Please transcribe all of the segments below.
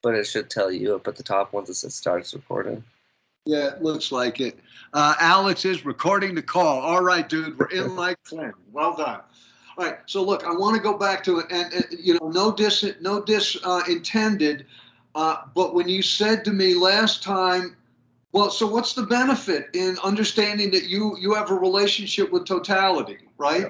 but it should tell you up at the top once it starts recording. Yeah, it looks like it. Alex is recording the call. All right, dude, we're in like Flynn. Well done. All right, so look, I want to go back to it, and you know, no diss intended. But when you said to me last time, well, so what's the benefit in understanding that you have a relationship with totality, right?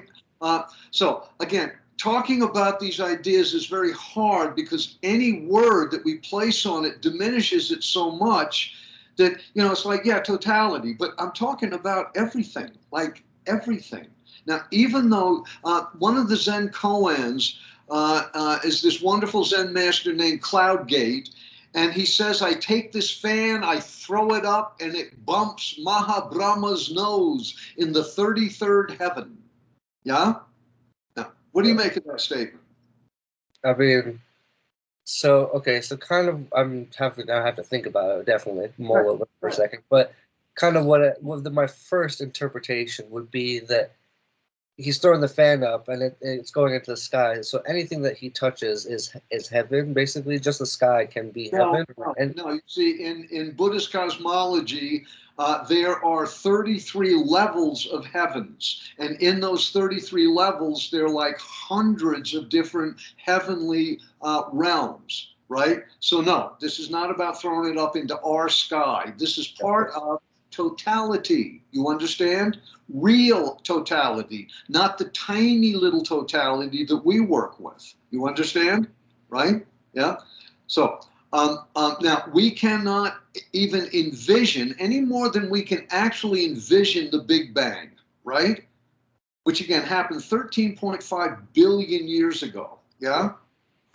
So again, talking about these ideas is very hard because any word that we place on it diminishes it so much that, you know, it's like, yeah, totality, but I'm talking about everything, like everything. Now, even though one of the Zen koans is this wonderful Zen master named Cloudgate, and he says, I take this fan, I throw it up, and it bumps Mahabrahma's nose in the 33rd heaven. Yeah? Now, what do you make of that statement? I mean, so, okay, so kind of, I have to think about it, definitely, mull over for a second, but kind of my first interpretation would be that he's throwing the fan up and it's going into the sky. So anything that he touches is heaven, basically. Just the sky can be heaven. No, you see, in Buddhist cosmology, there are 33 levels of heavens. And in those 33 levels, there are like hundreds of different heavenly realms, right? So no, this is not about throwing it up into our sky. This is part of totality. You understand? Real totality, not the tiny little totality that we work with. You understand? Right? Yeah? So now, we cannot even envision any more than we can actually envision the Big Bang, right? Which again happened 13.5 billion years ago. Yeah?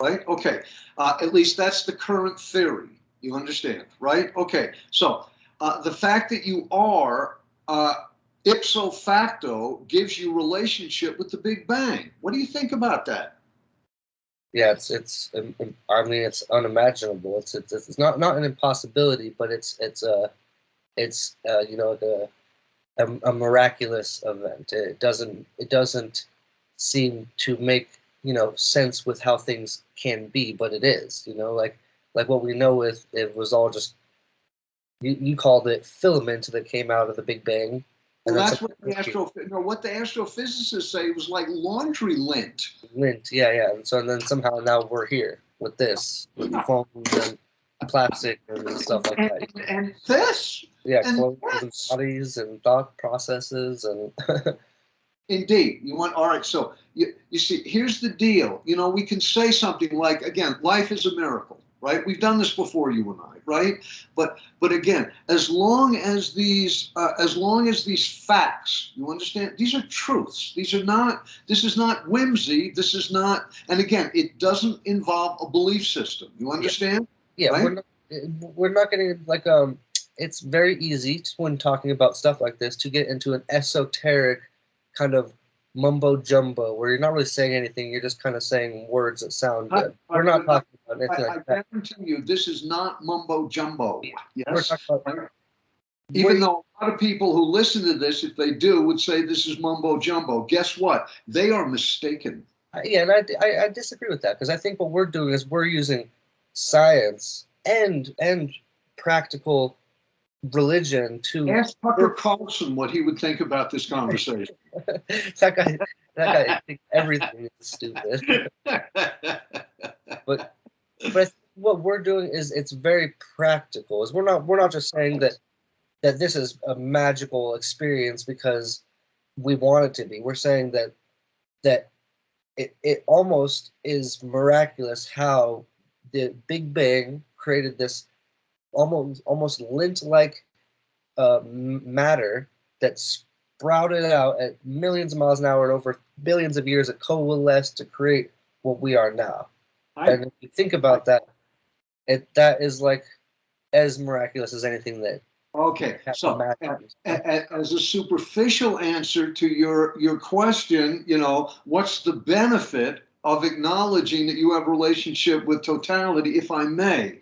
Right? Okay. At least that's the current theory. You understand? Right? Okay. So the fact that you are ipso facto gives you relationship with the Big Bang. What do you think about that? Yeah, I mean, it's unimaginable. It's not an impossibility, but it's you know, like a miraculous event. It doesn't seem to make, you know, sense with how things can be, but it is. You know, like what we know with it was all just you called it filament that came out of the Big Bang. Well, that's what the astrophysicists say. It was like laundry lint. Lint, yeah. And then somehow now we're here with this, with foams and plastic and stuff like that. And this. Yeah, clothes and bodies and thought processes and. Indeed. You want, all right, so you see, here's the deal. You know, we can say something like, again, life is a miracle, right? We've done this before, you and I, right? But again, as long as these facts, you understand, these are truths. This is not whimsy. This is not, and again, it doesn't involve a belief system. You understand? Yeah, right? we're not getting like it's very easy when talking about stuff like this to get into an esoteric kind of mumbo jumbo where you're not really saying anything, you're just kind of saying words that sound good. We're not talking about anything like that. I guarantee you, this is not mumbo jumbo. Yes. We're talking about, even though a lot of people who listen to this, if they do, would say this is mumbo jumbo. Guess what? They are mistaken. Yeah, and I disagree with that because I think what we're doing is we're using science and practical religion to ask Tucker Carlson what he would think about this conversation. that guy thinks everything is stupid. but what we're doing is it's very practical. Is we're not just saying that this is a magical experience because we want it to be. We're saying that it almost is miraculous how the Big Bang created this almost lint-like matter that sprouted out at millions of miles an hour and over billions of years. It coalesced to create what we are now. And if you think about that, that is like as miraculous as anything that. Okay, so as a superficial answer to your question, you know, what's the benefit of acknowledging that you have a relationship with totality, if I may?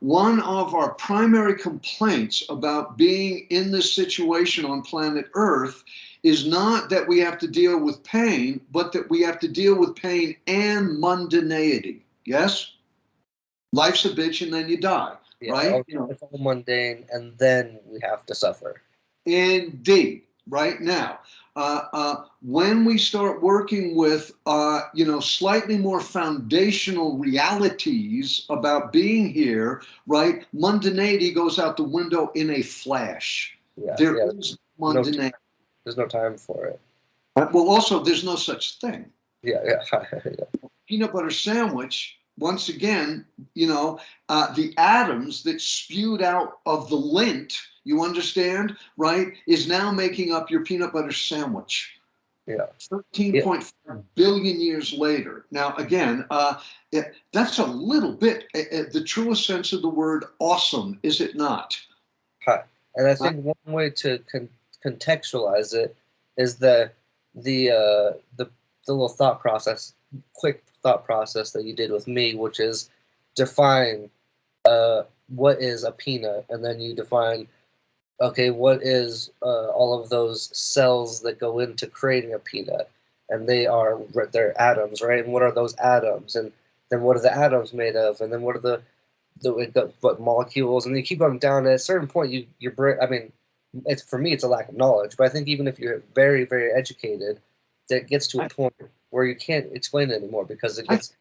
One of our primary complaints about being in this situation on planet Earth is not that we have to deal with pain, but that we have to deal with pain and mundanity. Yes? Life's a bitch and then you die, Yeah, right? You know, it's all mundane, and then we have to suffer. indeed, right now. When we start working with, slightly more foundational realities about being here, right? Mundanity goes out the window in a flash. Yeah, There yeah. is No, mundanity. there's no time for it. Well, also, there's no such thing. Yeah, yeah, yeah. Peanut butter sandwich, once again, the atoms that spewed out of the lint, you understand, right, is now making up your peanut butter sandwich. Yeah. 13.5 billion years later. Now, again, that's a little bit the truest sense of the word awesome, is it not? Hi. And I think one way to contextualize it is the uh, the the little thought process, quick thought process that you did with me, which is define what is a peanut, and then you define, okay, what is all of those cells that go into creating a peanut, and they're atoms, right? And what are those atoms, and then what are the atoms made of, and then what are what molecules, and you keep going down. At a certain point, your brain. I mean, it's for me, it's a lack of knowledge. But I think even if you're very, very educated, that gets to a point where you can't explain it anymore because it gets.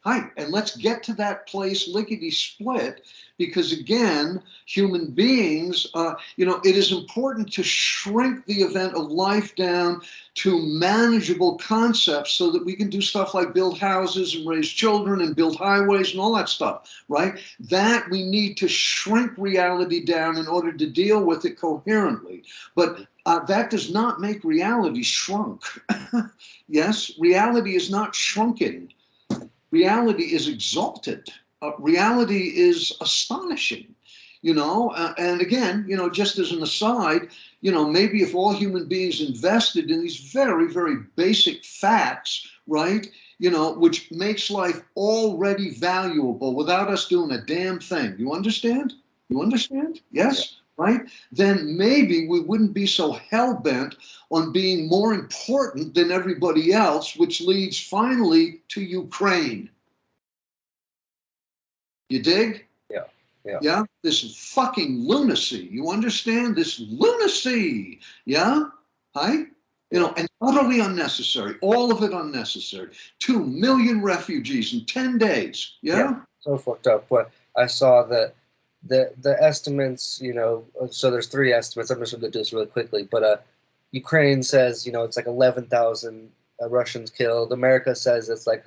Hi, and let's get to that place lickety split, because again, human beings, it is important to shrink the event of life down to manageable concepts so that we can do stuff like build houses and raise children and build highways and all that stuff, right? That we need to shrink reality down in order to deal with it coherently. But that does not make reality shrunk. Yes, reality is not shrunken. Reality is exalted. Reality is astonishing, and again, just as an aside, maybe if all human beings invested in these very, very basic facts, right, which makes life already valuable without us doing a damn thing. You understand? You understand? Yes? Right? Then maybe we wouldn't be so hell-bent on being more important than everybody else, which leads finally to Ukraine. You dig? Yeah, yeah, Yeah? This fucking lunacy. You understand? This lunacy. Yeah? Hi? And utterly unnecessary. All of it unnecessary. 2 million refugees in 10 days. Yeah? so fucked up. But I saw that the estimates, so there's three estimates. I'm just going to do this really quickly, but Ukraine says, it's like 11,000 Russians killed. America says it's like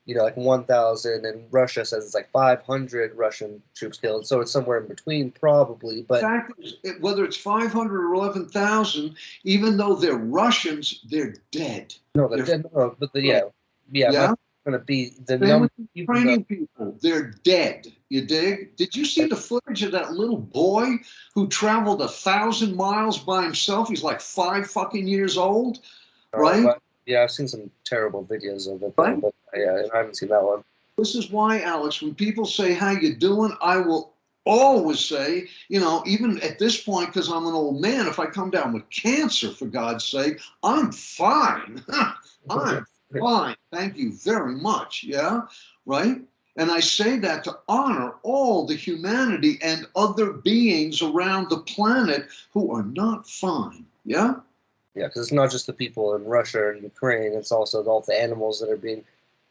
like 1,000, and Russia says it's like 500 Russian troops killed. So it's somewhere in between, probably. The But fact is, whether it's 500 or 11,000, even though they're Russians, they're dead. no, They're no, but dead. yeah, Yeah? not going to be the Same number. with the Even though, Ukrainian people. They're dead. You dig? Did you see the footage of that little boy who traveled 1,000 miles by himself? He's like 5 fucking years old, right? but yeah, I've seen some terrible videos of it though. Right? But yeah, I haven't seen that one. This is why, Alex, when people say, how you doing? I will always say, even at this point, because I'm an old man, if I come down with cancer, for God's sake, I'm fine. I'm fine. Thank you very much. Yeah. Right. And I say that to honor all the humanity and other beings around the planet who are not fine. Yeah. Yeah, because it's not just the people in Russia and Ukraine; it's also all the animals that are being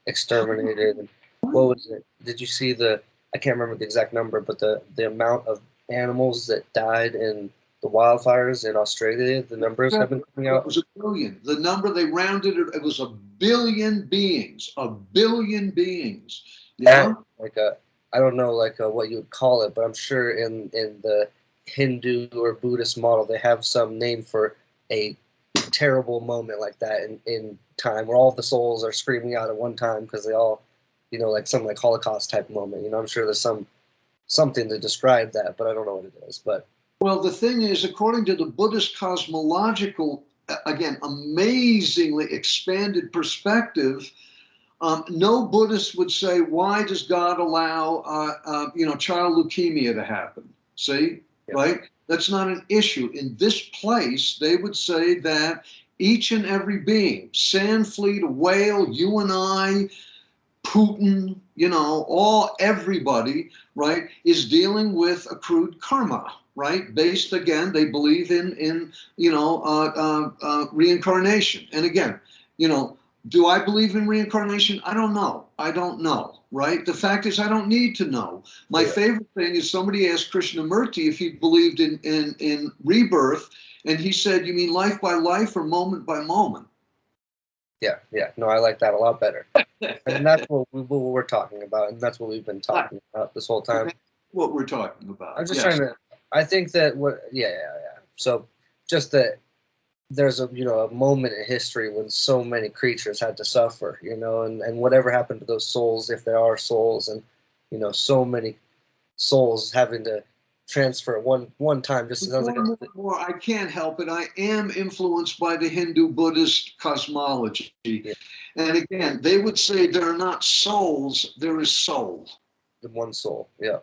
exterminated. And what was it? Did you see the? I can't remember the exact number, but the amount of animals that died in the wildfires in Australia. The numbers have been coming It out. was a billion. The number they rounded it was a billion beings. A billion beings. And Yeah. like I don't know what you would call it, but I'm sure in the Hindu or Buddhist model they have some name for a terrible moment like that in time where all the souls are screaming out at one time because they all, like some like Holocaust type moment. I'm sure there's something to describe that, but I don't know what it is. But Well, the thing is, according to the Buddhist cosmological, again, amazingly expanded perspective, no Buddhist would say, why does God allow, child leukemia to happen? See, right? That's not an issue. In this place, they would say that each and every being, sand fleet, a whale, you and I, Putin, everybody, right, is dealing with accrued karma, right? Based, again, they believe in reincarnation. And again, do I believe in reincarnation? I don't know. I don't know, right? The fact is, I don't need to know. My favorite thing is somebody asked Krishnamurti if he believed in rebirth, and he said, "You mean life by life or moment by moment?" Yeah. No, I like that a lot better. And that's what we're talking about, and that's what we've been talking about this whole time. What we're talking about. I'm just trying to. I think that yeah. So just that there's a moment in history when so many creatures had to suffer, and whatever happened to those souls, if there are souls, and so many souls having to transfer one time just sounds like more. I can't help it. I am influenced by the Hindu Buddhist cosmology. Yeah. And again, they would say there are not souls, there is soul. The one soul, yeah.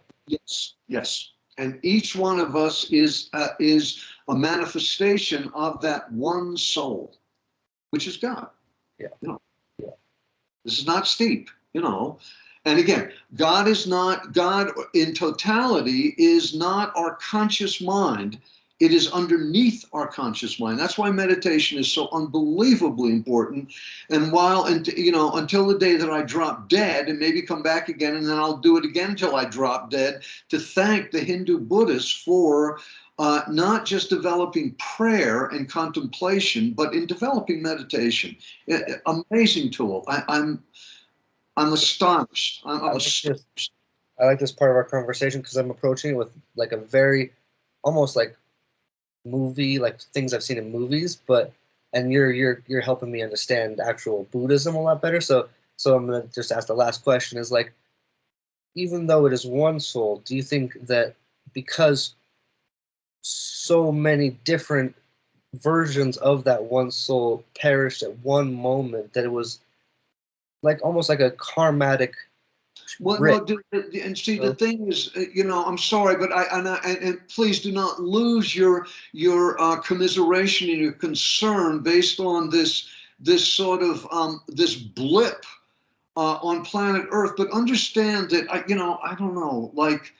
Yes. And each one of us is a manifestation of that one soul, which is God. Yeah. This is not steep, And again, God in totality is not our conscious mind. It is underneath our conscious mind. That's why meditation is so unbelievably important. And until the day that I drop dead, and maybe come back again, and then I'll do it again until I drop dead, to thank the Hindu Buddhists for not just developing prayer and contemplation, but in developing meditation. Amazing tool. I'm astonished. I'm astonished. I like this part of our conversation because I'm approaching it with like a very, almost like movie, like things I've seen in movies, and you're helping me understand actual Buddhism a lot better. So I'm gonna just ask the last question: is like, even though it is one soul, do you think that because so many different versions of that one soul perished at one moment, that it was like almost like a karmatic and see, the thing is, I'm sorry, but and please do not lose your commiseration and your concern based on this sort of this blip on planet Earth. But understand that I don't know, like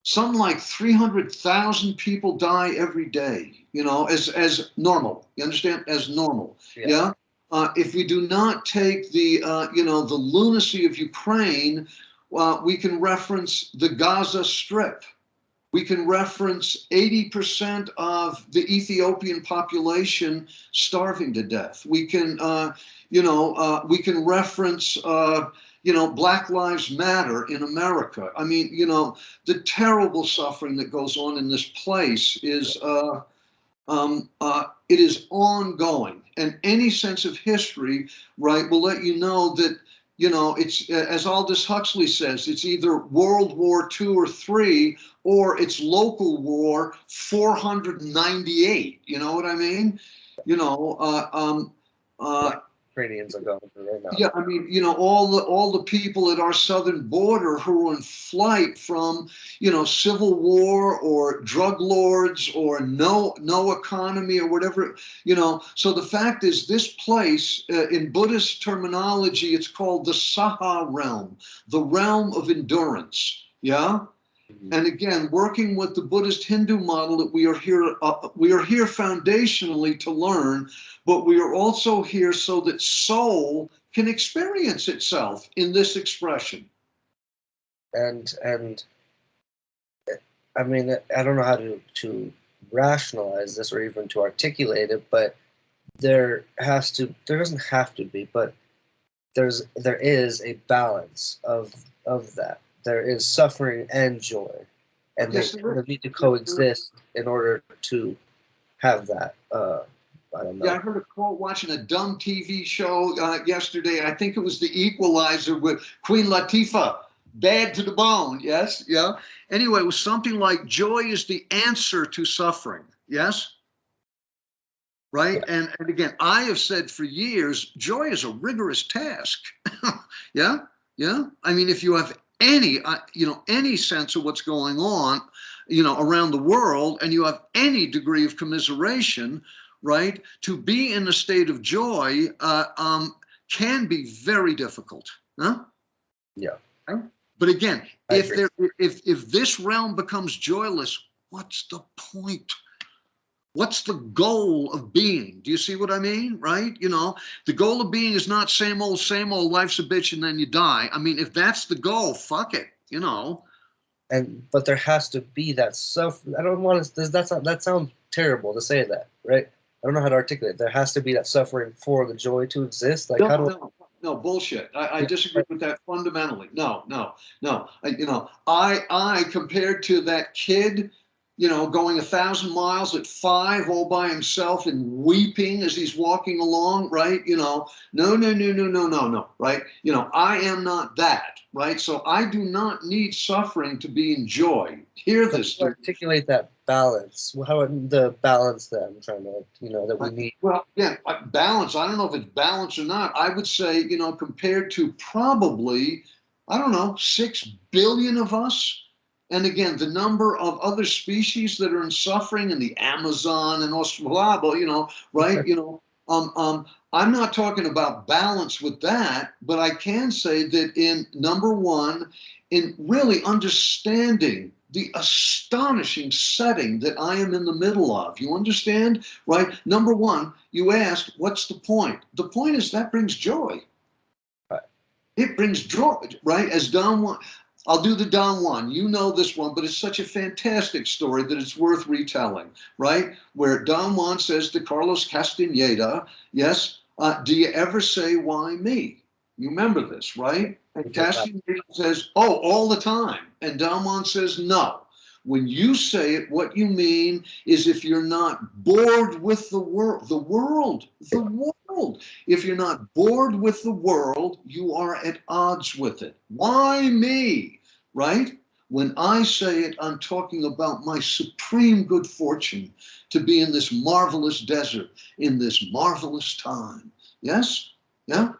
something like 300,000 people die every day. As normal. You understand? As normal. Yeah. If we do not take the the lunacy of Ukraine, we can reference the Gaza Strip. We can reference 80% of the Ethiopian population starving to death. We can reference Black Lives Matter in America. I mean, the terrible suffering that goes on in this place is it is ongoing, and any sense of history, right, will let you know that it's, as Aldous Huxley says, it's either World War II or III, or it's local war 498. You know what I mean? Ukrainians are going through right now. Yeah, I mean, all the people at our southern border who are in flight from, civil war or drug lords or no economy or whatever, So the fact is, this place, in Buddhist terminology, it's called the Saha realm, the realm of endurance. Yeah. And again, working with the Buddhist Hindu model, that we are here foundationally to learn, but we are also here so that soul can experience itself in this expression. And I mean, I don't know how to rationalize this or even to articulate it, but there doesn't have to be, but there is a balance of that. There is suffering and joy, and they need to coexist in order to have that. I don't know. Yeah, I heard a quote watching a dumb TV show yesterday. I think it was The Equalizer with Queen Latifah. Bad to the bone. Yes. Yeah. Anyway, it was something like, joy is the answer to suffering. Yes. Right. And again, I have said for years, joy is a rigorous task. Yeah. I mean, if you have any sense of what's going on, around the world, and you have any degree of commiseration, right, to be in a state of joy can be very difficult. Huh? Yeah. Right? But again, I if agree. if this realm becomes joyless, what's the point? What's the goal of being? Do you see what I mean? Right? You know, the goal of being is not same old, life's a bitch and then you die. I mean, if that's the goal, fuck it, you know. But there has to be that self. I don't want to. That sounds terrible to say that, right? I don't know how to articulate it. There has to be that suffering for the joy to exist. Like, No, how do no, no, bullshit. I I? disagree with that fundamentally. No, no, no. I compared to that kid, going 1,000 miles at 5 all by himself and weeping as he's walking along, right? No, no, no, no, no, no, no, right? I am not that, right? So I do not need suffering to be in joy. Hear So this, how do dude. you articulate that balance. How the balance that I'm trying to, that we need. Well, yeah, balance. I don't know if it's balance or not. I would say, compared to probably, I don't know, 6 billion of us. And again, the number of other species that are in suffering in the Amazon and Australia, right? I'm not talking about balance with that, but I can say that in number one, in really understanding the astonishing setting that I am in the middle of. You understand? Right? Number one, you ask, what's the point? The point is that brings joy. Right. It brings joy, right? As Don one, I'll do the Don one. You know this one, but it's such a fantastic story that it's worth retelling, right? Where Don Juan says to Carlos Castaneda, yes, do you ever say, why me? You remember this, right? And Castaneda says, oh, all the time. And Don Juan says, no. When you say it, what you mean is if you're not bored with the world, the world. If you're not bored with the world, you are at odds with it. Why me? Right? When I say it, I'm talking about my supreme good fortune to be in this marvelous desert, in this marvelous time. Yes? Yeah?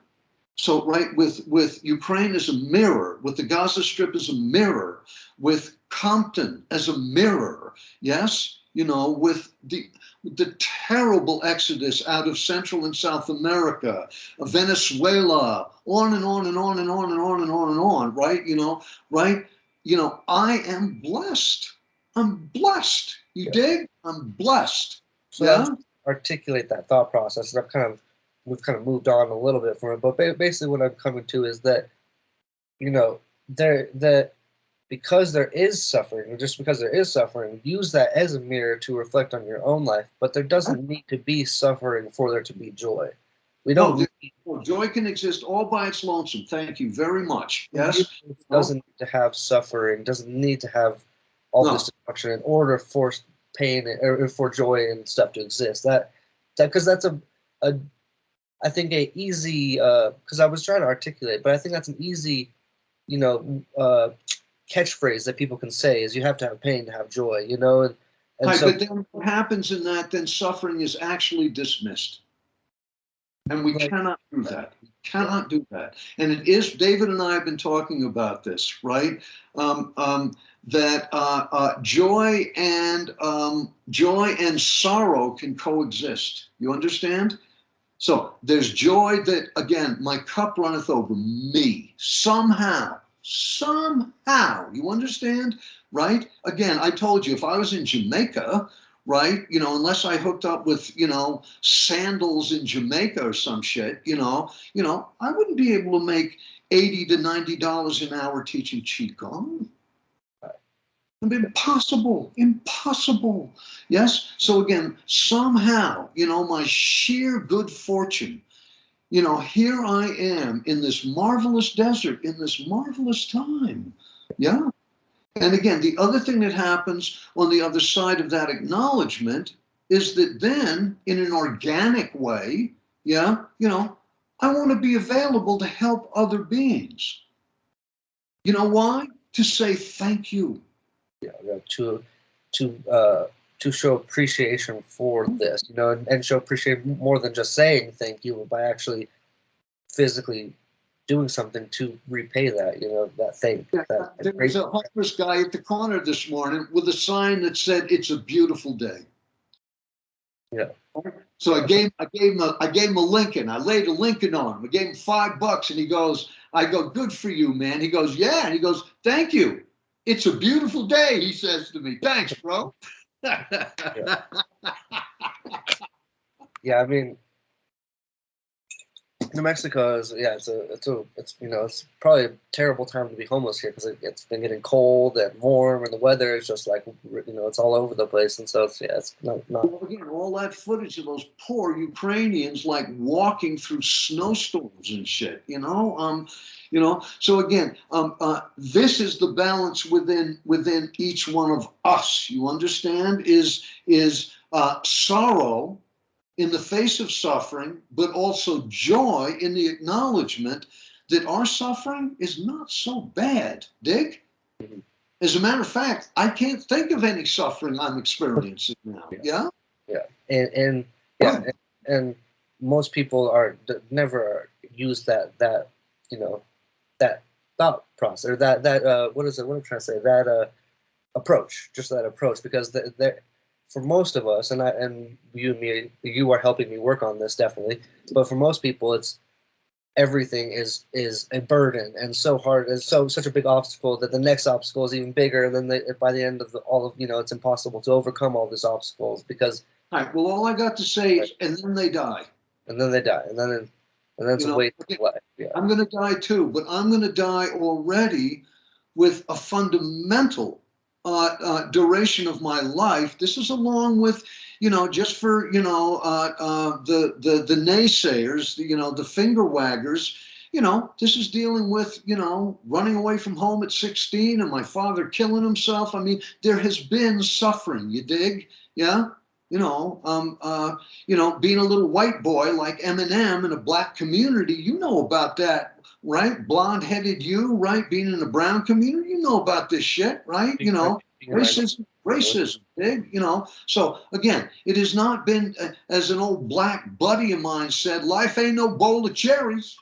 So, right, with Ukraine as a mirror, with the Gaza Strip as a mirror, with Compton as a mirror, yes, with the terrible exodus out of Central and South America, Venezuela, on and on and on and on and on and on and on, right? Right? I am blessed. I'm blessed. You Yeah. dig? I'm blessed. So I Yeah. was articulate that thought process, and we've kind of moved on a little bit from it. But basically, what I'm coming to is that there that because there is suffering, or just because there is suffering, use that as a mirror to reflect on your own life. But there doesn't need to be suffering for there to be joy. We No, don't need. joy can exist all by its lonesome. Thank you very much. Yes. Universe No. doesn't need to have suffering, doesn't need to have all this No. destruction in order for pain or for joy and stuff to exist. That because that's a I think a easy because I was trying to articulate, but I think that's an easy you know uh, catchphrase that people can say is you have to have pain to have joy, and Right, so but then what happens in that? Then suffering is actually dismissed, and we like cannot do that. We cannot do that. And it is. David and I have been talking about this, right? That joy and sorrow can coexist. You understand? So there's joy that, again, my cup runneth over me somehow, you understand? Right? Again, I told you, if I was in Jamaica, right, unless I hooked up with, sandals in Jamaica or some shit, I wouldn't be able to make $80 to $90 an hour teaching Qigong. Impossible, impossible. Yes. So again, somehow, my sheer good fortune, here I am in this marvelous desert, in this marvelous time. Yeah. And again, the other thing that happens on the other side of that acknowledgement is that then, in an organic way, yeah, I want to be available to help other beings. You know why? To say thank you. to to uh, to show appreciation for this, and show appreciation more than just saying thank you, but by actually physically doing something to repay that, that thank Yeah, that there was great. a homeless guy at the corner this morning with a sign that said, "It's a beautiful day." Yeah. So I gave him a Lincoln. I laid a Lincoln on him. I gave him $5, and he goes, I go, good for you, man. He goes, yeah. And he goes, thank you. It's a beautiful day, he says to me. Thanks, bro. Yeah. Yeah, I mean, New Mexico is, yeah, it's you know, it's probably a terrible time to be homeless here because it's been getting cold and warm, and the weather is just like, you know, it's all over the place, and so it's, yeah, it's not. Well, again, all that footage of those poor Ukrainians like walking through snowstorms and shit, you know. So again, this is the balance within each one of us. You understand? Is sorrow in the face of suffering, but also joy in the acknowledgement that our suffering is not so bad, Dick. Mhm. As a matter of fact, I can't think of any suffering I'm experiencing now. Yeah, Yeah? yeah, and yeah, and most people never use that you know, that thought process, or that what is it? What am I trying to say? That approach, just that approach, because for most of us, and you and me, you are helping me work on this definitely, but for most people, it's everything is a burden and so hard, and such a big obstacle that the next obstacle is even bigger, and then by the end of all of, you know, it's impossible to overcome all these obstacles because All right. Well, all I got to say is, and then they die. and then they die, and then it's You a know, waste of life. Yeah, I'm going to die too, but I'm going to die already with a fundamental duration of my life. This is along with, just for, the naysayers, the finger waggers. This is dealing with, running away from home at 16 and my father killing himself. I mean, there has been suffering, you dig? Yeah. Being a little white boy like Eminem in a black community, you know about that, right? Blonde-headed you, right? Being in the brown community, you know about this shit, right? being a minority. Racism, big, So again, it has not been, as an old black buddy of mine said, life ain't no bowl of cherries.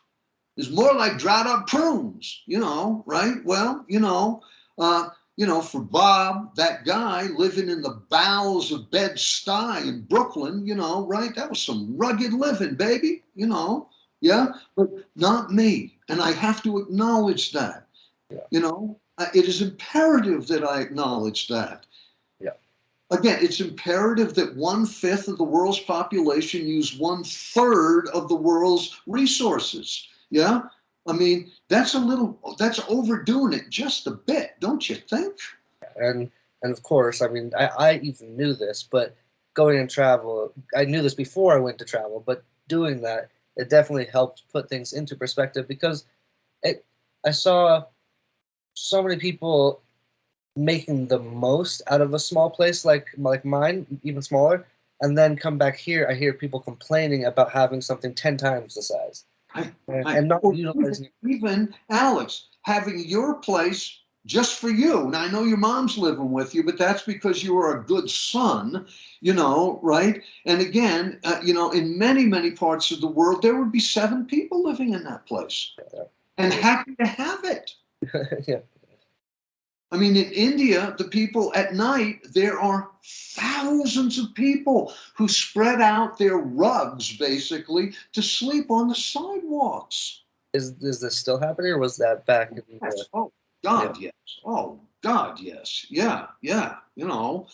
It's more like dried up prunes, right? Well, for Bob, that guy living in the bowels of Bed-Stuy in Brooklyn, right? That was some rugged living, baby, yeah, but not me. And I have to acknowledge that, Yeah, it is imperative that I acknowledge that. yeah, Again, it's imperative that 1/5 of the world's population use 1/3 of the world's resources. Yeah. I mean, that's overdoing it just a bit, don't you think? and of course, I mean, I even knew this, but going and travel, I knew this before I went to travel, but doing that, it definitely helped put things into perspective because it, I saw so many people making the most out of a small place like mine, even smaller, and then come back here, I hear people complaining about having something 10 times the size and not Or utilizing even Alex, having your place just for you. And I know your mom's living with you, but that's because you are a good son, right? And again, in many, many parts of the world, there would be 7 people living in that place and happy to have it. it. Yeah. I mean, in India, the people at night, there are thousands of people who spread out their rugs basically to sleep on the sidewalks. Is this still happening, or was that back in the? Yes. Oh, Yeah. God, yes. Oh, God, yes. Yeah, yeah. No,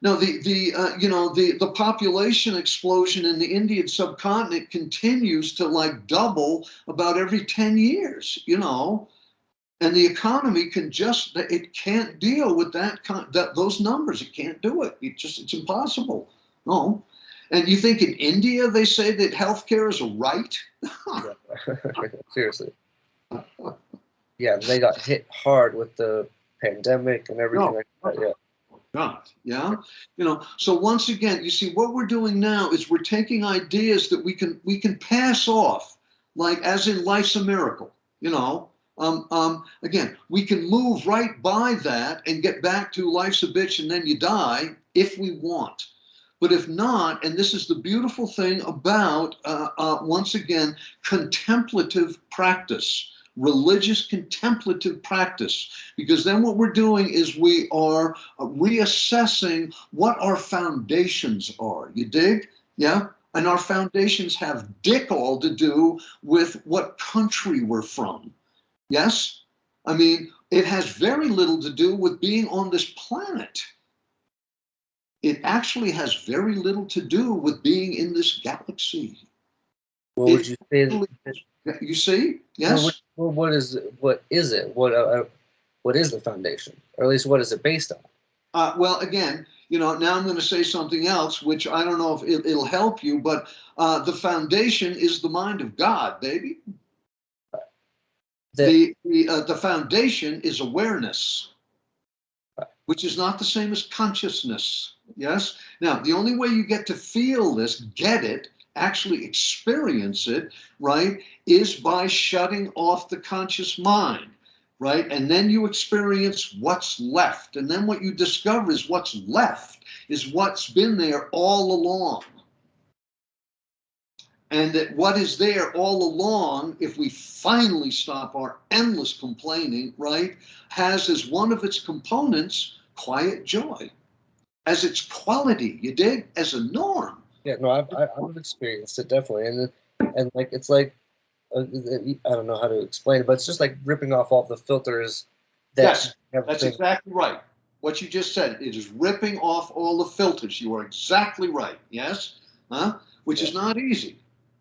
the population explosion in the Indian subcontinent continues to like double about every 10 years, and the economy it can't deal with those numbers. It can't do it. It's impossible. No. And you think in India they say that healthcare is a right? Yeah. Seriously. Yeah, they got hit hard with the pandemic and everything No. like that. Yeah. God, yeah. So once again, you see what we're doing now is we're taking ideas that we can pass off, like as in life's a miracle, again, we can move right by that and get back to life's a bitch and then you die if we want. But if not, and this is the beautiful thing about, once again, contemplative practice, religious contemplative practice, because then what we're doing is we are reassessing what our foundations are. You dig? Yeah? And our foundations have dick all to do with what country we're from. Yes? I mean, it has very little to do with being on this planet. It actually has very little to do with being in this galaxy. What would It you say? actually, you see? What, Yes? what is it? What is the foundation, or at least what is it based on? Well, again, now I'm going to say something else, which I don't know if it'll help you, but the foundation is the mind of God, baby. That The foundation is awareness, which is not the same as consciousness. Yes? Now, the only way you get to feel this, get it, actually experience it, right, is by shutting off the conscious mind, right? And then you experience what's left. And then what you discover is what's left is what's been there all along. And that what is there all along, if we finally stop our endless complaining, right, has as one of its components quiet joy, as its quality, you dig, as a norm. yeah, no, I've experienced it definitely, and like it's like I don't know how to explain it, but it's just like ripping off all the filters that Yes, have that's been. exactly right. What you just said, it is ripping off all the filters. You are exactly right. Yes? Huh? Which Yeah, is not easy.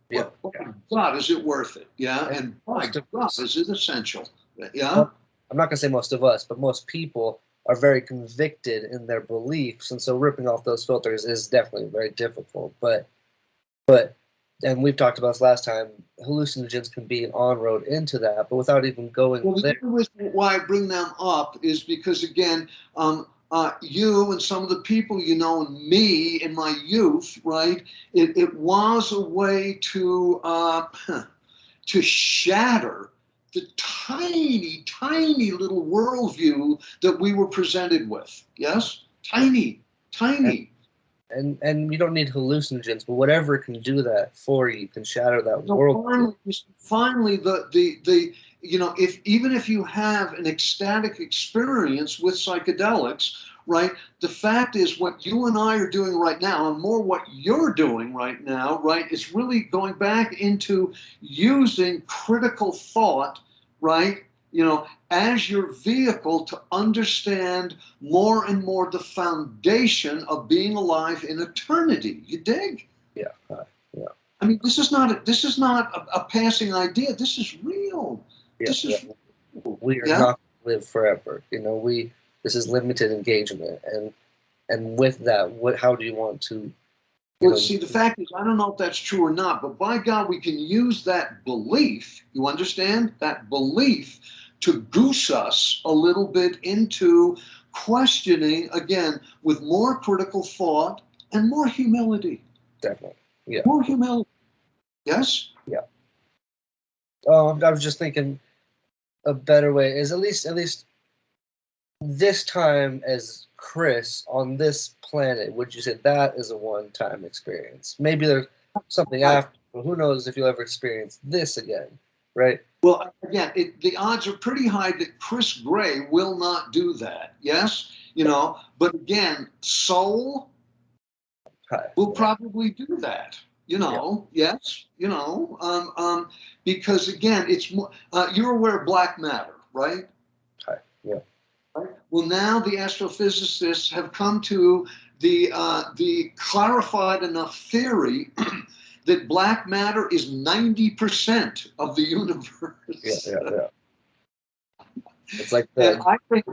yeah, But by God, is it worth it? Yeah. and And by most of God, us, is it essential? Yeah. well, I'm not gonna say most of us, but most people are very convicted in their beliefs, and so ripping off those filters is definitely very difficult. But and we've talked about this last time, hallucinogens can be an on-road into that, but without even going Well, the there. only reason why I bring them up is because, again, you and some of the people you know, and me in my youth, right? It was a way to shatter the tiny, tiny little worldview that we were presented with. Yes, tiny, And, tiny. and you don't need hallucinogens, but whatever can do that for you can shatter that So world. finally, the if even if you have an ecstatic experience with psychedelics, right? The fact is, what you and I are doing right now, and more what you're doing right now, right, is really going back into using critical thought, right? As your vehicle to understand more and more the foundation of being alive in eternity. You dig? Yeah, yeah, I mean, this is not a passing idea. This is real. yeah, This yeah. is real. We are Yeah. not going to live forever. We this is limited engagement, and with that, how do you want to, Well, see, the fact is, I don't know if that's true or not, but by God, we can use that belief. You understand that belief to goose us a little bit into questioning again with more critical thought and more humility. definitely, yeah, More humility. Yes. yeah. I was just thinking a better way is at least this time as Chris on this planet, would you say that is a one-time experience? Maybe there's something Right. after, but who knows if you'll ever experience this again, right? Well, again, the odds are pretty high that Chris Gray will not do that. Yes, but again, Soul Hi. will Yeah. probably do that. Yeah. Yes, because again, it's more. You're aware of black matter, right? Hi. Yeah. Right. Well, now the astrophysicists have come to the clarified enough theory that black matter is 90% of the Yeah. universe. Yeah. Yeah. It's like And the I think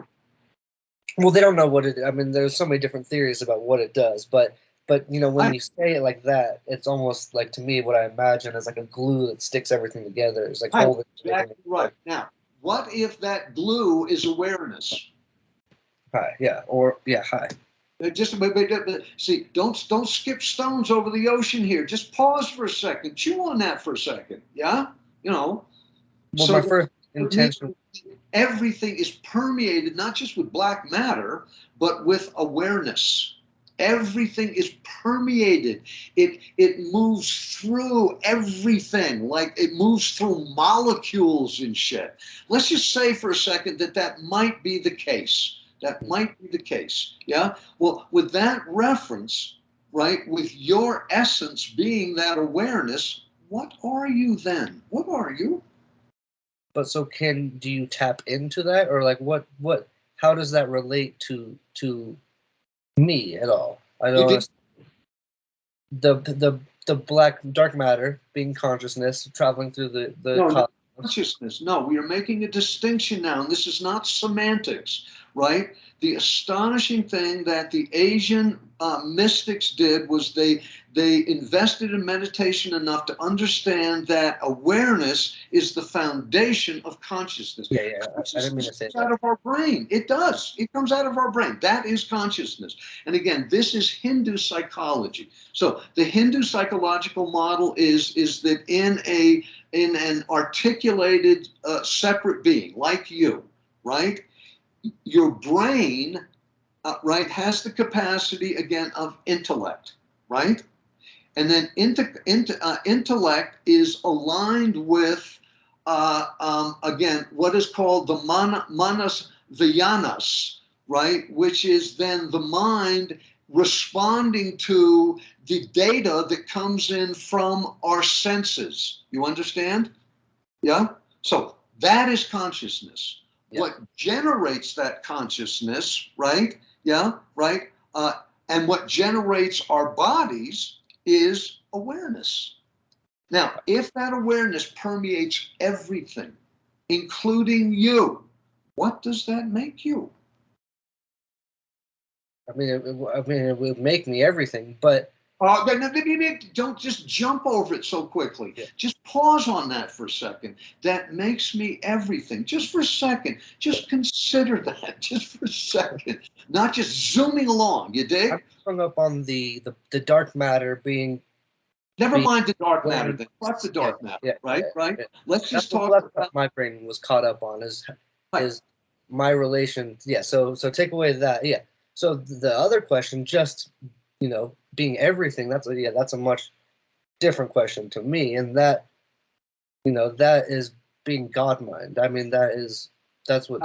well, they don't know what it. I mean, there's so many different theories about what it does, but when I, you say it like that, it's almost like to me what I imagine is like a glue that sticks everything together. It's like I'm holding everything. exactly right. Now, what if that glue is awareness? Hi. Yeah. Or yeah. Hi. Just see, don't skip stones over the ocean here. Just pause for a second, chew on that for a second. Yeah, you know. Well, So my that first for me, intention. everything is permeated not just with black matter, but with awareness. Everything is permeated. It moves through everything, like it moves through molecules and shit. Let's just say for a second that might be the case. That might be the case. Yeah. Well, with that reference, right, with your essence being that awareness, what are you then? What are you? But so do you tap into that, or like what how does that relate to me at all? I You don't did. understand. The black dark matter being consciousness traveling through the No, not cosmos. consciousness. No, we are making a distinction now, and this is not semantics, right? The astonishing thing that the Asian mystics did was they invested in meditation enough to understand that awareness is the foundation of consciousness. Yeah, yeah. I didn't mean Consciousness to say comes that. out of our brain. It does. It comes out of our brain. That is consciousness. And again, this is Hindu psychology. So the Hindu psychological model is that in an articulated separate being like you, right? Your brain, right, has the capacity again of intellect, right? And then intellect is aligned with again what is called the manas viyanas, right, which is then the mind responding to the data that comes in from our senses. You understand? Yeah. So that is consciousness. Yeah. What generates that consciousness, right? Yeah, right. And what generates our bodies is awareness. Now, if that awareness permeates everything, including you, what does that make you? I mean, it would make me everything, but Don't just jump over it so quickly. yeah. Just pause on that for a second. That makes me everything. Just for a second. Just consider that. Just for a second. Not just zooming along. You I'm dig? hung up on the dark matter Never being mind the dark matter when then. Fuck the yeah, dark matter, yeah, yeah, right? Right? yeah. Let's That's just talk what about. my brain was caught up on Right. is my relation. Yeah, so take away that. Yeah. So the other question, just being everything. That's a much different question to me, and that is being God mind. I mean, that's what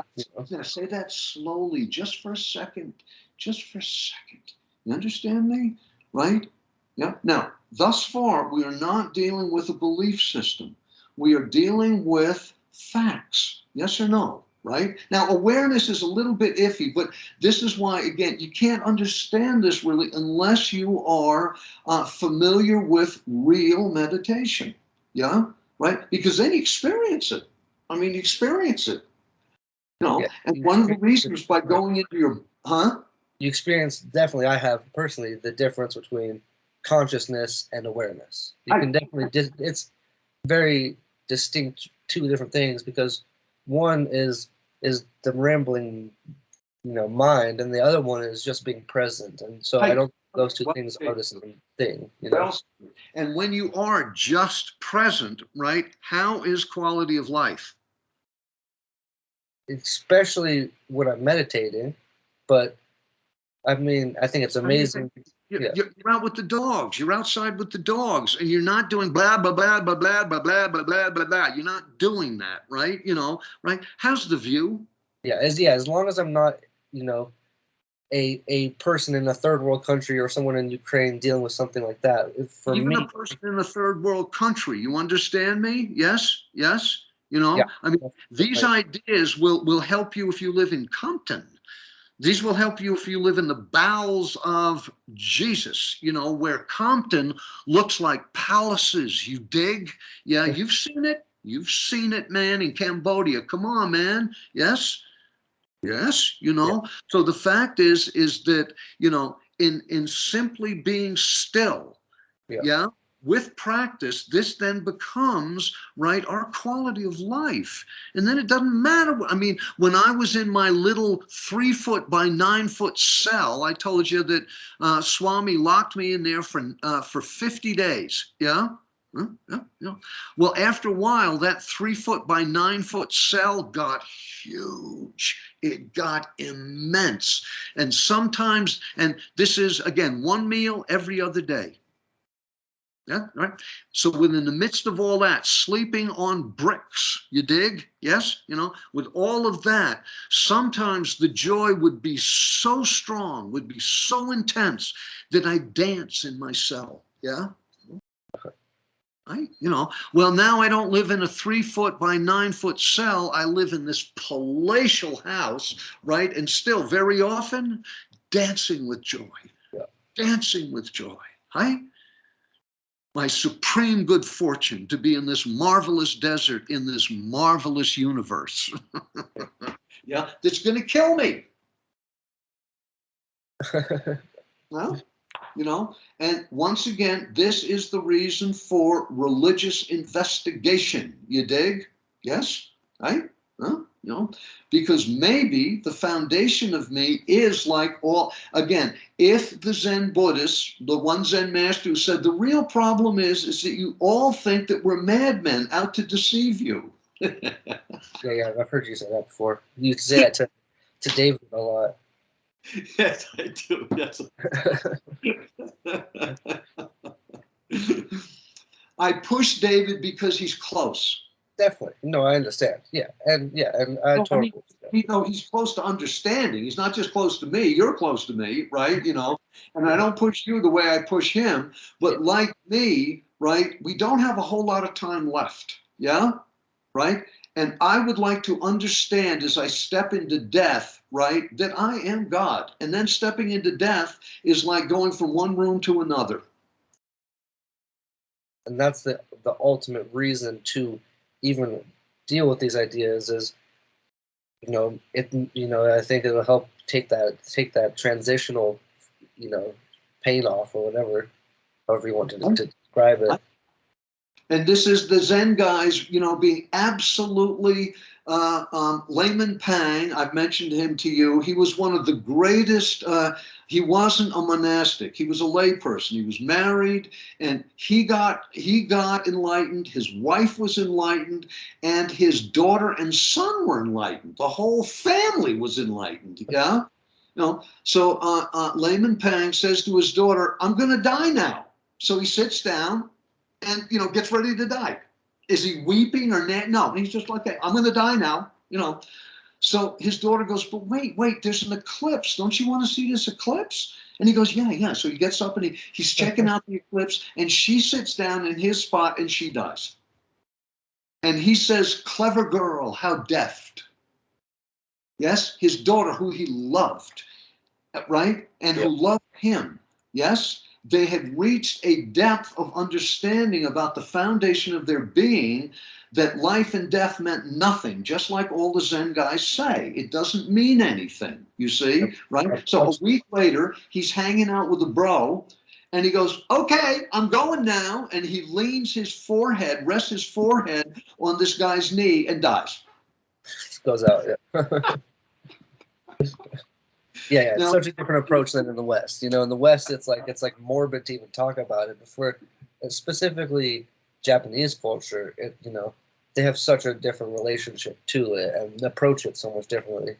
Now say that slowly, just for a second. Just for a second. You understand me? Right? Yeah. Now, thus far, we are not dealing with a belief system. We are dealing with facts. Yes or no? Right? Now, awareness is a little bit iffy, but this is why, again, you can't understand this really unless you are familiar with real meditation. Yeah? Right? Because then you experience it. I mean, you experience it. yeah. And one of the reasons by going into your, huh? You experience definitely. I have personally the difference between consciousness and awareness. You I, can definitely. It's very distinct two different things because one is the rambling mind, and the other one is just being present. And so I I, don't think those two well, things are the same thing. well, and when you are just present, right? How is quality of life? Especially when I'm meditating. But I mean, I think it's I mean, amazing. Yeah, you're out with the dogs. You're outside with the dogs, and you're not doing blah blah blah blah blah blah blah blah blah blah blah. You're not doing that, right? Right? How's the view? as long as I'm not, you know, a person in a third world country or someone in Ukraine dealing with something like that. For Even a me, person in a third world country. You understand me? Yes, yes. yeah, I mean, these right. ideas will help you if you live in Compton. These will help you if you live in the bowels of Jesus, where Compton looks like palaces. You dig? Yeah, you've seen it. You've seen it, man, in Cambodia. Come on, man. Yes, yes. Yeah, So the fact is that in simply being still, yeah. yeah, with practice, this then becomes, right, our quality of life. And then it doesn't matter. I mean, when I was in my little 3 foot by 9 foot cell, I told you that Swami locked me in there for 50 days. Yeah. Huh? Yeah, yeah. Well, after a while, that 3 foot by 9 foot cell got huge. It got immense. And sometimes, and this is again, one meal every other day. Yeah, right. So within the midst of all that, sleeping on bricks, you dig? Yes, with all of that, sometimes the joy would be so strong, would be so intense that I dance in my cell. Yeah. Well, now I don't live in a 3-foot by 9-foot cell. I live in this palatial house, right? And still very often dancing with joy, Yeah. dancing with joy, right? My supreme good fortune to be in this marvelous desert, in this marvelous universe. Yeah, that's going to kill me. Well, and once again, this is the reason for religious investigation. You dig? Yes? Right? Huh? Because maybe the foundation of me is like all, again, if the Zen Buddhists, the one Zen master who said the real problem is that you all think that we're madmen out to deceive you. Yeah, I've heard you say that before. You say that to David a lot. Yes, I do. Yes. I push David because he's close. Definitely. No, I understand. Yeah, and I No, I mean, totally understand. he's close to understanding. He's not just close to me. You're close to me, right? And I don't push you the way I push him. Yeah. But like me, right? We don't have a whole lot of time left. Yeah, right. And I would like to understand as I step into death, right, that I am God. And then stepping into death is like going from one room to another. And that's the ultimate reason to even deal with these ideas is I think it'll help take that transitional pain off or whatever, however you want to describe it. And this is the Zen guys, being absolutely Layman Pang. I've mentioned him to you. He was one of the greatest. He wasn't a monastic. He was a layperson. He was married, and he got enlightened. His wife was enlightened, and his daughter and son were enlightened. The whole family was enlightened. Yeah. So Layman Pang says to his daughter, "I'm going to die now." So he sits down and gets ready to die. Is he weeping or not? No, he's just like, "Okay, I'm going to die now." So his daughter goes, "But wait, there's an eclipse. Don't you want to see this eclipse?" And he goes, yeah. So he gets up and he's checking out the eclipse, and she sits down in his spot and she dies. And he says, "Clever girl, how deft." Yes, his daughter, who he loved, right? And Yeah. who loved him. Yes, they had reached a depth of understanding about the foundation of their being that life and death meant nothing, just like all the Zen guys say. It doesn't mean anything, you see, right? So a week later, he's hanging out with a bro, and he goes, "Okay, I'm going now." And he leans his forehead, rests his forehead on this guy's knee, and dies. Goes out. Yeah. Yeah, it's Now, such a different approach than in the West. In the West, it's like morbid to even talk about it. Before, specifically Japanese culture, they have such a different relationship to it and approach it so much differently.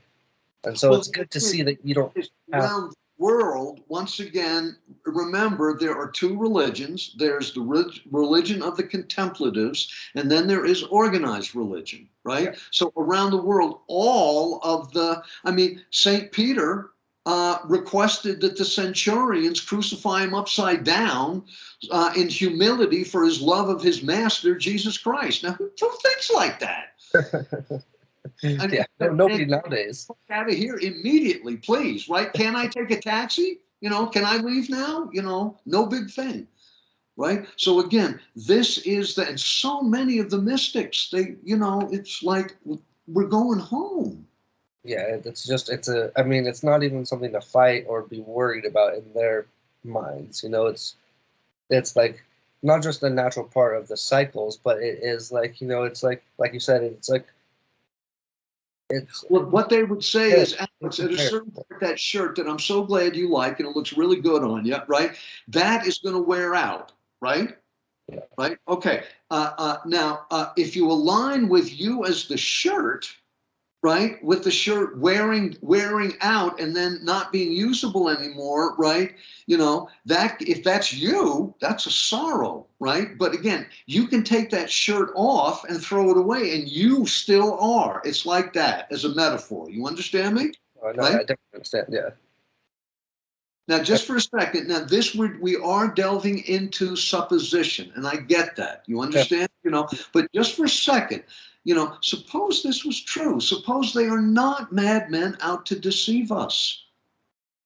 And so it's good to see that you don't have. around the world, once again, remember there are two religions. There's the religion of the contemplatives, and then there is organized religion, right? Yeah. So around the world, St. Peter requested that the centurions crucify him upside down in humility for his love of his master, Jesus Christ. Now, who thinks like that? Yeah, nobody nowadays. Out of here immediately, please, right? Can I take a taxi? Can I leave now? No big thing, right? So again, this is and so many of the mystics, it's like we're going home. Yeah, it's not even something to fight or be worried about in their minds. It's like not just a natural part of the cycles, but it is like, it's like you said, it's like what they would say is, Alex, at a fair. certain point, that shirt that I'm so glad you like and it looks really good on you, right? That is going to wear out, right? Yeah. Right? Okay. Now, if you align with you as the shirt, right? With the shirt wearing out and then not being usable anymore, right? You know, that if that's you, that's a sorrow, right? But again, you can take that shirt off and throw it away and you still are. It's like that as a metaphor. You understand me? Oh, no, I Right? definitely understand. Yeah. Now, just for a second, now this we are delving into supposition, and I get that. You Yeah. understand? You know, but just for a second, you know, suppose this was true. Suppose they are not madmen out to deceive us.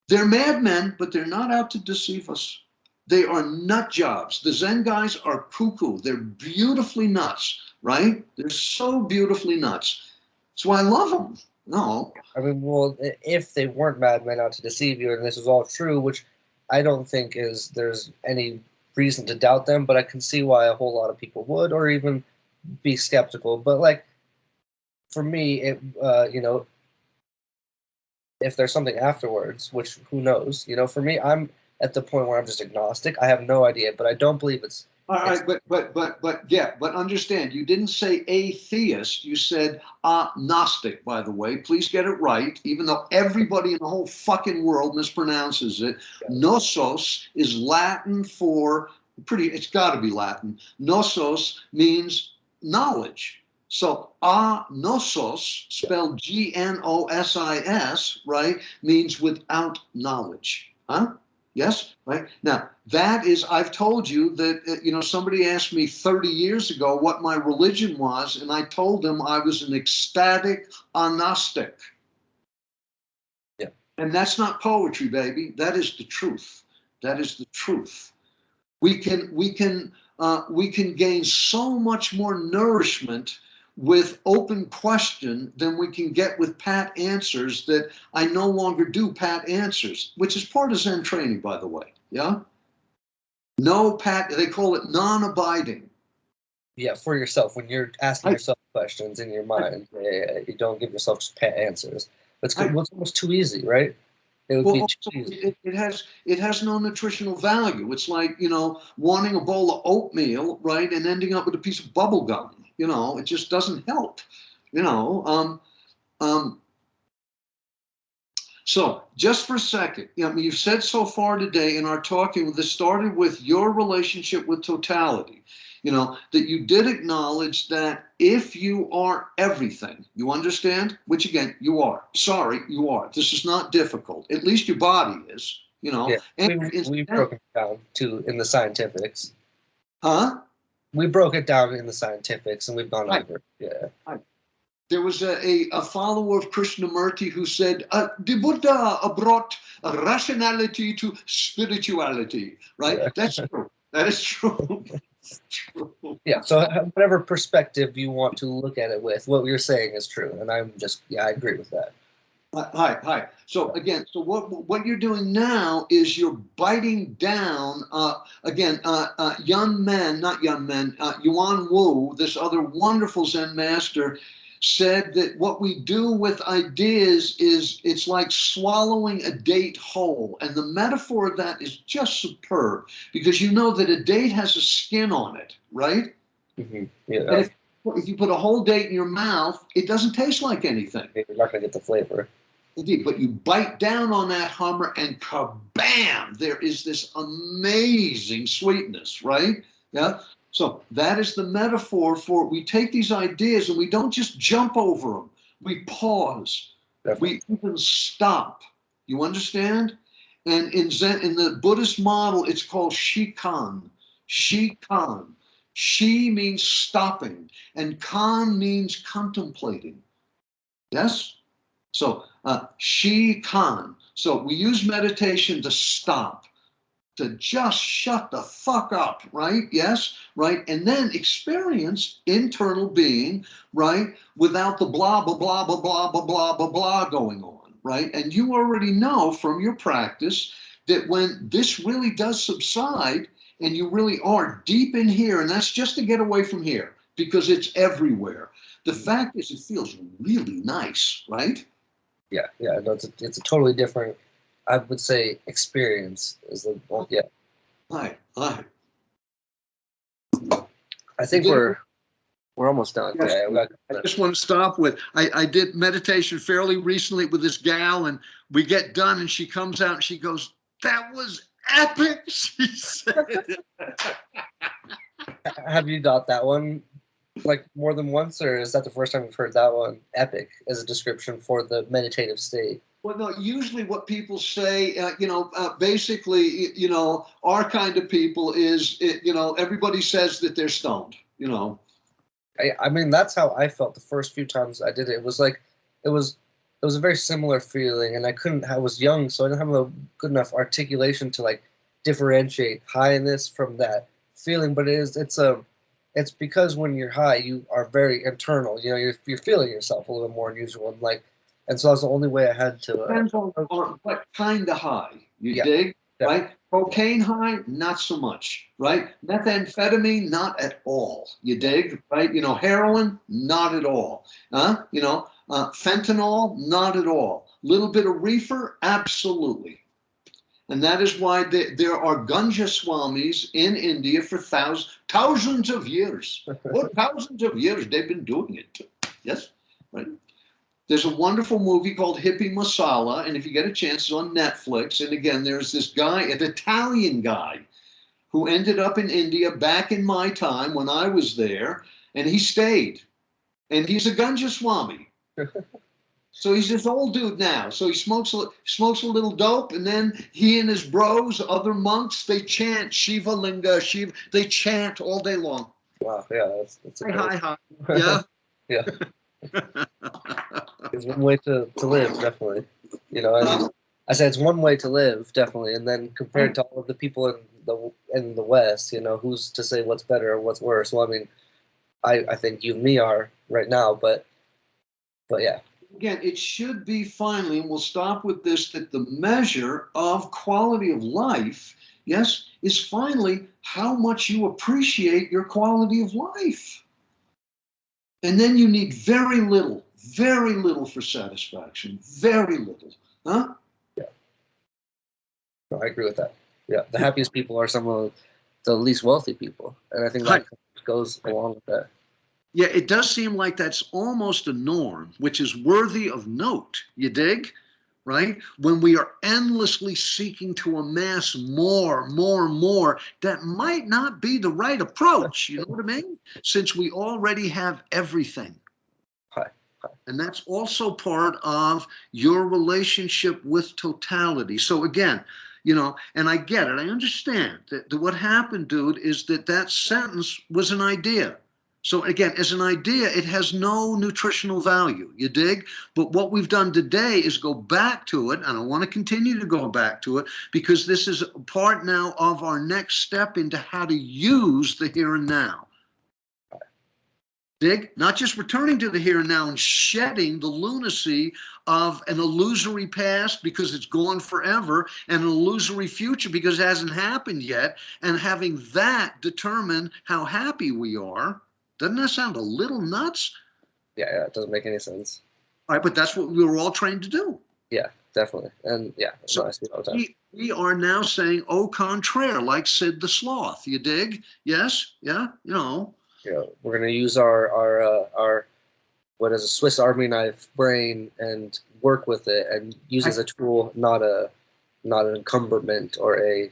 They're madmen, but they're not out to deceive us. They are nut jobs. The Zen guys are cuckoo. They're beautifully nuts, right? They're so beautifully nuts. That's why I love them. No. I mean, well, if they weren't madmen out to deceive you, and this is all true, which I don't think there's any reason to doubt them, but I can see why a whole lot of people would, or even be skeptical. But like for me, you know, if there's something afterwards, which who knows, you know, for me, I'm at the point where I'm just agnostic. I have no idea, but I don't believe All it's right, but understand, you didn't say atheist, you said agnostic, by the way. Please get it right, even though everybody in the whole fucking world mispronounces it. Gnosos is Latin for, it's got to be Latin. Gnosos means knowledge. So agnosos, spelled Gnosis, right, means without knowledge. Huh? Yes, right. Now, that is, I've told you that, you know, somebody asked me 30 years ago what my religion was, and I told them I was an ecstatic agnostic. yeah, And that's not poetry, baby. That is the truth. That is the truth. We can gain so much more nourishment with open question than we can get with pat answers, that I no longer do pat answers, which is part of Zen training, by the way. Yeah. No pat, they call it non-abiding. yeah, for yourself when you're asking I, yourself questions in your mind, you don't give yourself just pat answers. I, Well, it's almost too easy, right? It would well, be too also, easy. it has no nutritional value. It's like, you know, wanting a bowl of oatmeal, right, and ending up with a piece of bubble gum. You know, it just doesn't help. You know, um, so just for a second, you know, I mean, you've said so far today in our talking, this started with your relationship with totality, you know, that you did acknowledge that if you are everything, you understand, which again, you are. Sorry, you are. This is not difficult. At least your body is, you know. Yeah, And we've broken it down to in the scientifics. huh? We broke it down in the scientifics, and we've gone Right. over. Yeah, Right. There was a follower of Krishnamurti who said, the Buddha brought rationality to spirituality, right? yeah, That's true. That is true. True. yeah. So whatever perspective you want to look at it with, what you're saying is true, and I agree with that. Hi. So again, so what you're doing now is you're biting down again. Not young men. Yuan Wu, this other wonderful Zen master, said that what we do with ideas is it's like swallowing a date whole, and the metaphor of that is just superb, because you know that a date has a skin on it, right? And Yeah, if you put a whole date in your mouth, it doesn't taste like anything. you're not gonna get the flavor. Indeed, but you bite down on that Hummer and kabam, there is this amazing sweetness, right? Yeah. So that is the metaphor for, we take these ideas and we don't just jump over them. We pause. Definitely. We even stop. You understand? And in Zen, in the Buddhist model, it's called shikan. Shikan. Shi means stopping, and kan means contemplating. Yes? So, she can. So we use meditation to stop, to just shut the fuck up, right? Yes, right? And then experience internal being, right? Without the blah, blah, blah, blah, blah, blah, blah, blah, blah going on, right? And you already know from your practice that when this really does subside and you really are deep in here, and that's just to get away from here because it's everywhere. The fact is, it feels really nice, right? Yeah. No, it's a totally different, I would say, experience. Is the well, yeah. Hi. I think we're We're almost done. Yes, Yeah, I just want to stop with, I did meditation fairly recently with this gal, and we get done and she comes out and she goes, "That was epic," she said. have you got that one like more than once, or is that the first time you've heard that one? Epic as a description for the meditative state. Well, no, usually what people say, basically, our kind of people is, everybody says that they're stoned, I mean, that's how I felt the first few times I did it. It was like, it was, it was a very similar feeling, and I was young, so I didn't have a good enough articulation to like differentiate highness from that feeling. But it's because when you're high, you are very internal. You know, you're feeling yourself a little more unusual, and like, and so that's the only way I had to. Depends on what kind of high, you Yeah, dig, yeah, right? Cocaine high, not so much, right? Methamphetamine, not at all, you dig, right? Heroin, not at all, fentanyl, not at all. Little bit of reefer, absolutely. And that is why there are Ganja Swamis in India for thousands of years. For thousands of years, they've been doing it. Yes, right? There's a wonderful movie called Hippie Masala, and if you get a chance, it's on Netflix. And again, there's this guy, an Italian guy, who ended up in India back in my time when I was there, and he stayed. And he's a Ganja Swami. So he's this old dude now. So he smokes a little dope, and then he and his bros, other monks, they chant Shiva Linga, Shiva. They chant all day long. wow, yeah, that's a Hi, hi, hi. Yeah. yeah. It's one way to live, definitely. You know, and I said it's one way to live, definitely. And then compared to all of the people in the West, you know, who's to say what's better or what's worse? Well, I mean, I think you and me are right now, but yeah. Again, it should be finally, and we'll stop with this, that the measure of quality of life, yes, is finally how much you appreciate your quality of life. And then you need very little for satisfaction. Very little. Huh? Yeah, no, I agree with that. Yeah, the happiest people are some of the least wealthy people, and I think that goes along with that. Yeah, it does seem like that's almost a norm, which is worthy of note. You dig? Right? When we are endlessly seeking to amass more, that might not be the right approach. You know what I mean? Since we already have everything. Hi. And that's also part of your relationship with totality. So again, and I get it. I understand that what happened, dude, is that sentence was an idea. So again, as an idea, it has no nutritional value, you dig? But what we've done today is go back to it, and I want to continue to go back to it, because this is part now of our next step into how to use the here and now. Dig? Not just returning to the here and now and shedding the lunacy of an illusory past because it's gone forever, and an illusory future because it hasn't happened yet, and having that determine how happy we are. Doesn't that sound a little nuts? Yeah, it doesn't make any sense. All right, but that's what we were all trained to do. Yeah, definitely. And yeah, so we are now saying au contraire, like Sid the Sloth. You dig? Yes? Yeah? We're going to use our what is a Swiss Army knife brain and work with it and use it as a tool, not an encumberment or a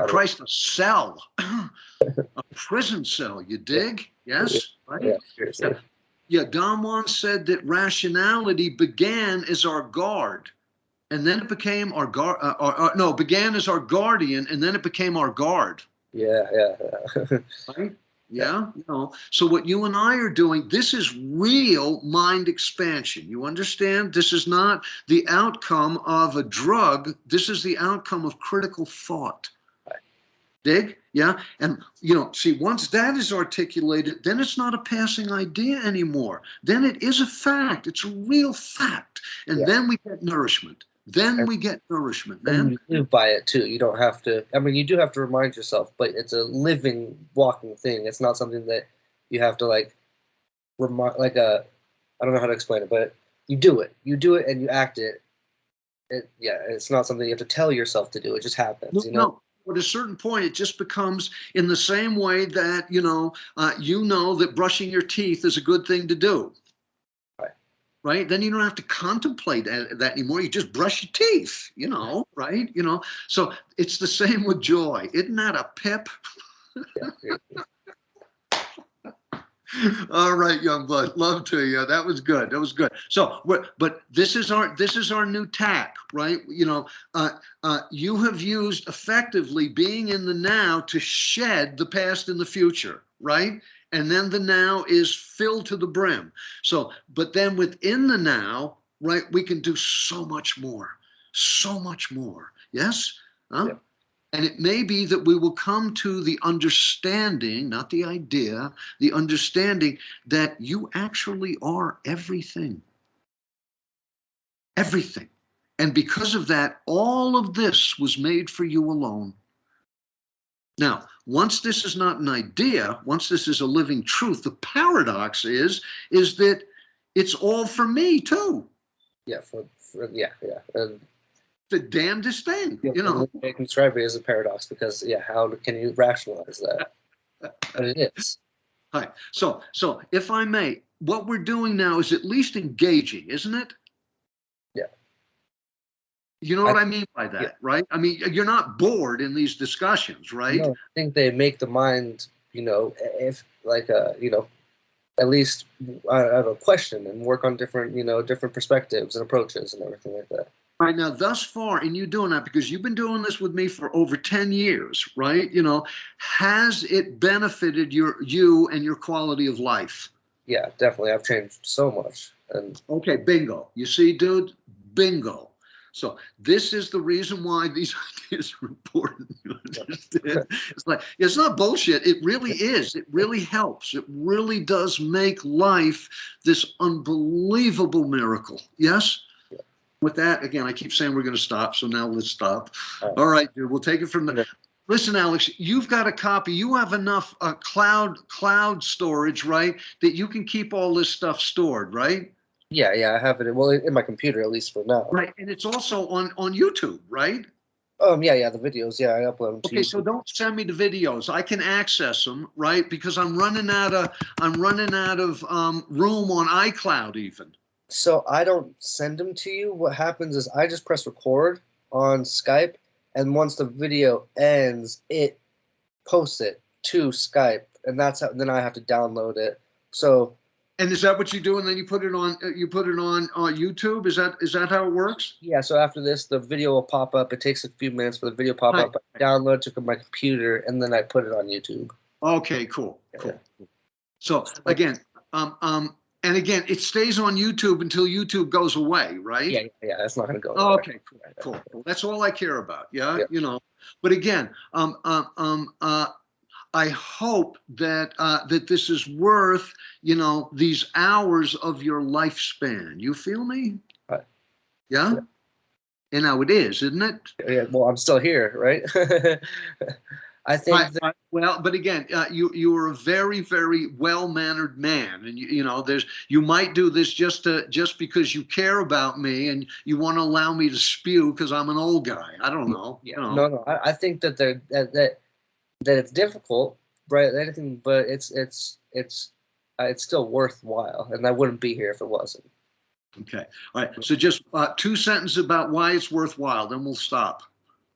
Christ, a cell, a prison cell. You dig? Yes, right? Yeah, seriously. Yeah, Don Juan said that rationality began as our guard, and then it became our guard. Began as our guardian, and then it became our guard. Yeah. Right? Yeah. So what you and I are doing, this is real mind expansion. You understand? This is not the outcome of a drug. This is the outcome of critical thought. Dig? Yeah. And, see, once that is articulated, then it's not a passing idea anymore. Then it is a fact. It's a real fact. And then we get nourishment. We get nourishment, man. And you live by it too. You don't have to, I mean, you do have to remind yourself, but it's a living, walking thing. It's not something that you have to I don't know how to explain it, but you do it. You do it and you act it. It's not something you have to tell yourself to do. It just happens, No. at a certain point, it just becomes in the same way that, you know that brushing your teeth is a good thing to do. Right. Right? Then you don't have to contemplate that anymore. You just brush your teeth, right? So it's the same with joy. Isn't that a pip? Yeah. All right, young blood, love to you. That was good. That was good. So, but this is our new tack, right? You have used effectively being in the now to shed the past and the future, right? And then the now is filled to the brim. So, but then within the now, right, we can do so much more, so much more. Yes? Huh? Yeah. And it may be that we will come to the understanding, not the idea, the understanding that you actually are everything. Everything. And because of that, all of this was made for you alone. Now, once this is not an idea, once this is a living truth, the paradox is that it's all for me too. Yeah. Yeah. And The damnedest thing, I can describe it as a paradox because, how can you rationalize that? But it is. Hi. So if I may, what we're doing now is at least engaging, isn't it? Yeah. You know what I mean by that, right? I mean, you're not bored in these discussions, right? No, I think they make the mind, if like at least I have a question and work on different, different perspectives and approaches and everything like that. Right now, thus far, in you doing that, because you've been doing this with me for over 10 years, right? Has it benefited you and your quality of life? Yeah, definitely. I've changed so much. And okay, bingo. You see, dude, bingo. So this is the reason why these ideas are important. You understand? It's like, it's not bullshit. It really is. It really helps. It really does make life this unbelievable miracle. Yes? Yeah. With that, again, I keep saying we're going to stop. So now let's stop. All right, dude, we'll take it from there. Listen, Alex, you've got a copy. You have enough cloud storage, right? That you can keep all this stuff stored, right? Yeah, I have it in my computer, at least for now. Right, and it's also on YouTube, right? Yeah, the videos, I upload them to Okay, YouTube. so don't send me the videos. I can access them, right? Because I'm running out of room on iCloud even. So I don't send them to you. What happens is I just press record on Skype, and once the video ends, it posts it to Skype, and that's how. Then I have to download it. So. And is that what you do? And then you put it on YouTube? Is that how it works? Yeah. So after this, the video will pop up. It takes a few minutes for the video pop up. I download it to my computer, and then I put it on YouTube. Okay, cool. So again, and again, it stays on YouTube until YouTube goes away, right? Yeah. That's not going to go. Oh, okay, cool. That's all I care about. Yeah. But again, I hope that that this is worth, these hours of your lifespan. You feel me? Right. Yeah? And now it is, isn't it? Yeah. Well, I'm still here, right? I think. Well, but again, you are a very, very well-mannered man, and you might do this just because you care about me and you want to allow me to spew because I'm an old guy. I don't know. Yeah. No. I think that that it's difficult, right? Anything, but it's still worthwhile, and I wouldn't be here if it wasn't. Okay. All right. So just 2 sentences about why it's worthwhile, then we'll stop.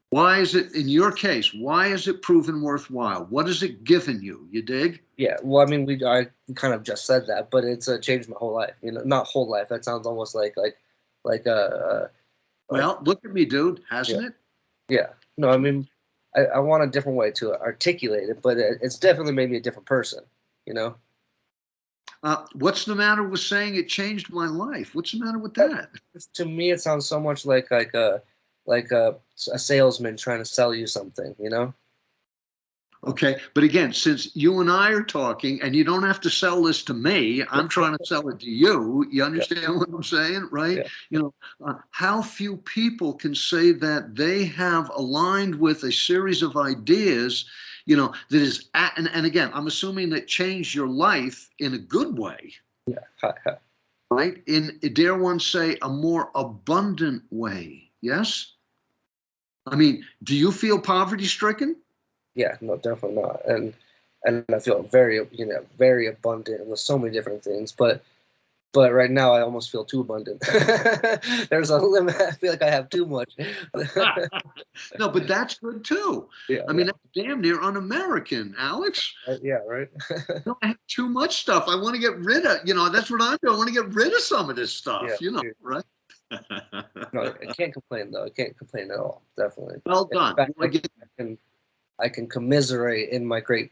Why is it, in your case, why is it proven worthwhile? What has it given you? You dig? Yeah. Well, I mean, I kind of just said that, but it's changed my whole life. Not whole life. That sounds almost like well, look at me, dude. Hasn't it? Yeah. No, I mean, I want a different way to articulate it, but it's definitely made me a different person, What's the matter with saying it changed my life? What's the matter with that? To me, it sounds so much like a salesman trying to sell you something, Okay, but again, since you and I are talking, and you don't have to sell this to me, I'm trying to sell it to you. You understand what I'm saying, right? Yeah. How few people can say that they have aligned with a series of ideas, that is, and again, I'm assuming that changed your life in a good way. Yeah. Right? In, dare one say, a more abundant way. Yes? I mean, do you feel poverty stricken? Yeah, no, definitely not. And I feel very, very abundant with so many different things. But right now I almost feel too abundant. There's a limit. I feel like I have too much. No, but that's good too. Yeah, I yeah, mean, that's damn near un-American, Alex. yeah, right. No, I have too much stuff. I want to get rid of, that's what I'm doing. I want to get rid of some of this Yeah, stuff, yeah. right? No, I can't complain though. I can't complain at all. Definitely. Well In done. fact, You want to get I can commiserate in my great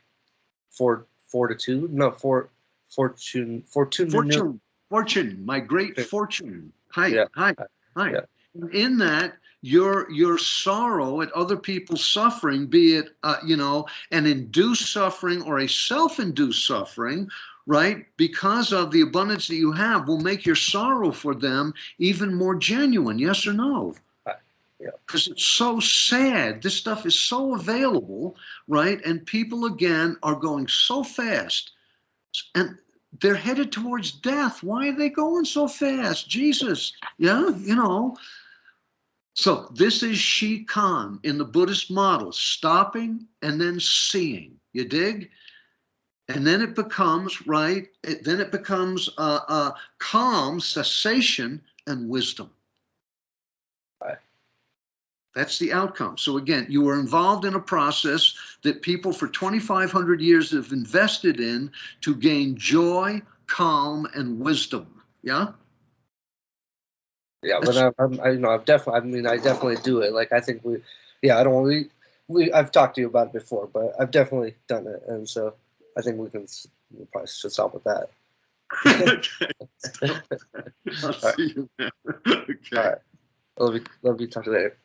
fortitude. No, fortune. fortune, my great fortune. Hi, Yeah, hi, hi. yeah, In that, your sorrow at other people's suffering, be it an induced suffering or a self-induced suffering, right? Because of the abundance that you have, will make your sorrow for them even more genuine. Yes or no? yeah. Because it's so sad. This stuff is so available, right? And people again are going so fast, and they're headed towards death. Why are they going so fast? Jesus, yeah, So this is Shikan in the Buddhist model, stopping and then seeing. You dig? And then it becomes right. Then it becomes calm, cessation, and wisdom. Right. That's the outcome. So again, you were involved in a process that people for 2,500 years have invested in to gain joy, calm, and wisdom. Yeah. Yeah, but That's I've definitely. I mean, I definitely do it. Like I think yeah. I don't. I've talked to you about it before, but I've definitely done it, and so I think we probably should stop with that. okay. I'll All right, see you, man. all Okay. right. Love you. Talk to you later.